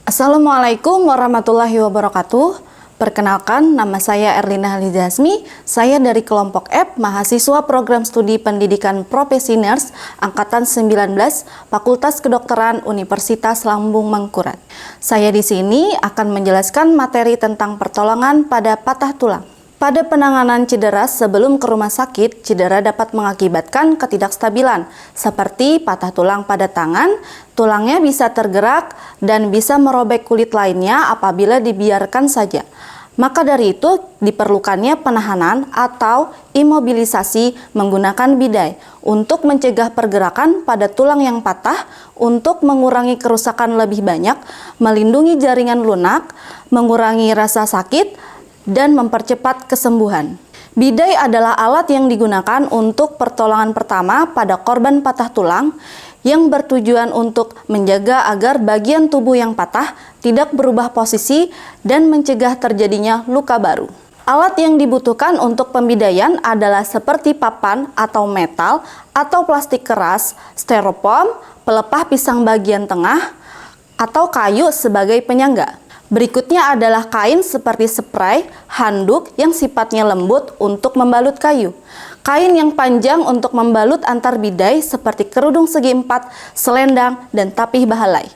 Assalamualaikum warahmatullahi wabarakatuh. Perkenalkan, nama saya Erlina Halizasmi. Saya dari kelompok F, mahasiswa program studi pendidikan profesi nurse angkatan 19, Fakultas Kedokteran Universitas Lambung Mangkurat. Saya di sini akan menjelaskan materi tentang pertolongan pada patah tulang. Pada penanganan cedera sebelum ke rumah sakit, cedera dapat mengakibatkan ketidakstabilan, seperti patah tulang pada tangan, tulangnya bisa tergerak dan bisa merobek kulit lainnya apabila dibiarkan saja. Maka dari itu diperlukannya penahanan atau imobilisasi menggunakan bidai untuk mencegah pergerakan pada tulang yang patah, untuk mengurangi kerusakan lebih banyak, melindungi jaringan lunak, mengurangi rasa sakit, dan mempercepat kesembuhan. Bidai adalah alat yang digunakan untuk pertolongan pertama pada korban patah tulang yang bertujuan untuk menjaga agar bagian tubuh yang patah tidak berubah posisi dan mencegah terjadinya luka baru. Alat yang dibutuhkan untuk pembidaian adalah seperti papan atau metal atau plastik keras, styrofoam, pelepah pisang bagian tengah, atau kayu sebagai penyangga. Berikutnya adalah kain seperti spray, handuk yang sifatnya lembut untuk membalut kayu. Kain yang panjang untuk membalut antar bidai seperti kerudung segi empat, selendang, dan tapih bahalai.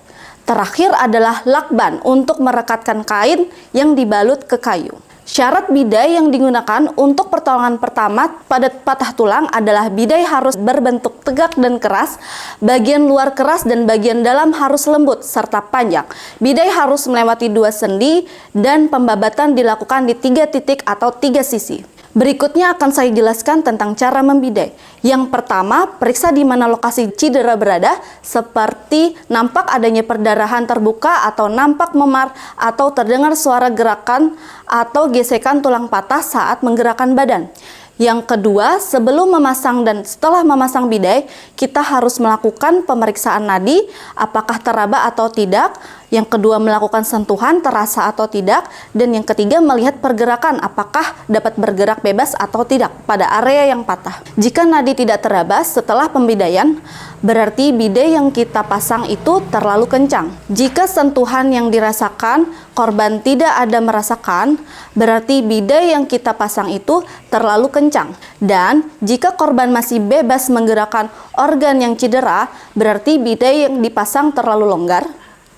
Terakhir adalah lakban untuk merekatkan kain yang dibalut ke kayu. Syarat bidai yang digunakan untuk pertolongan pertama pada patah tulang adalah bidai harus berbentuk tegak dan keras, bagian luar keras dan bagian dalam harus lembut serta panjang. Bidai harus melewati 2 sendi dan pembabatan dilakukan di 3 titik atau 3 sisi. Berikutnya akan saya jelaskan tentang cara membidai. Yang pertama, periksa di mana lokasi cedera berada, seperti nampak adanya perdarahan terbuka atau nampak memar atau terdengar suara gerakan atau gesekan tulang patah saat menggerakkan badan. Yang kedua, sebelum memasang dan setelah memasang bidai, kita harus melakukan pemeriksaan nadi, apakah teraba atau tidak. Yang kedua, melakukan sentuhan, terasa atau tidak. Dan yang ketiga, melihat pergerakan, apakah dapat bergerak bebas atau tidak pada area yang patah. Jika nadi tidak teraba setelah pembidaian, berarti bidai yang kita pasang itu terlalu kencang. Jika sentuhan yang dirasakan, korban tidak ada merasakan, berarti bidai yang kita pasang itu terlalu kencang. Dan jika korban masih bebas menggerakkan organ yang cedera, berarti bidai yang dipasang terlalu longgar.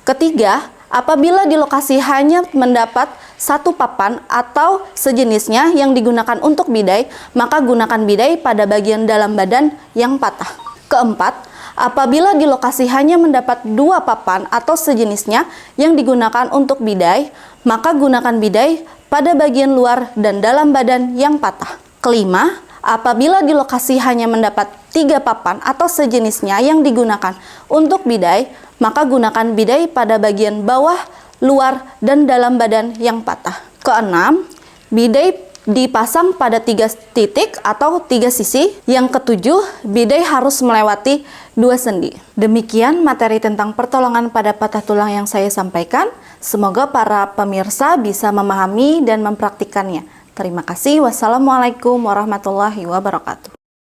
Ketiga, apabila di lokasi hanya mendapat satu papan atau sejenisnya yang digunakan untuk bidai, maka gunakan bidai pada bagian dalam badan yang patah. Keempat, apabila di lokasi hanya mendapat 2 papan atau sejenisnya yang digunakan untuk bidai, maka gunakan bidai pada bagian luar dan dalam badan yang patah. Kelima, apabila di lokasi hanya mendapat 3 papan atau sejenisnya yang digunakan untuk bidai, maka gunakan bidai pada bagian bawah, luar, dan dalam badan yang patah. Keenam, bidai dipasang pada 3 titik atau 3 sisi. Yang ketujuh, bidai harus melewati 2 sendi. Demikian materi tentang pertolongan pada patah tulang yang saya sampaikan. Semoga para pemirsa bisa memahami dan mempraktikkannya. Terima kasih. Wassalamualaikum warahmatullahi wabarakatuh.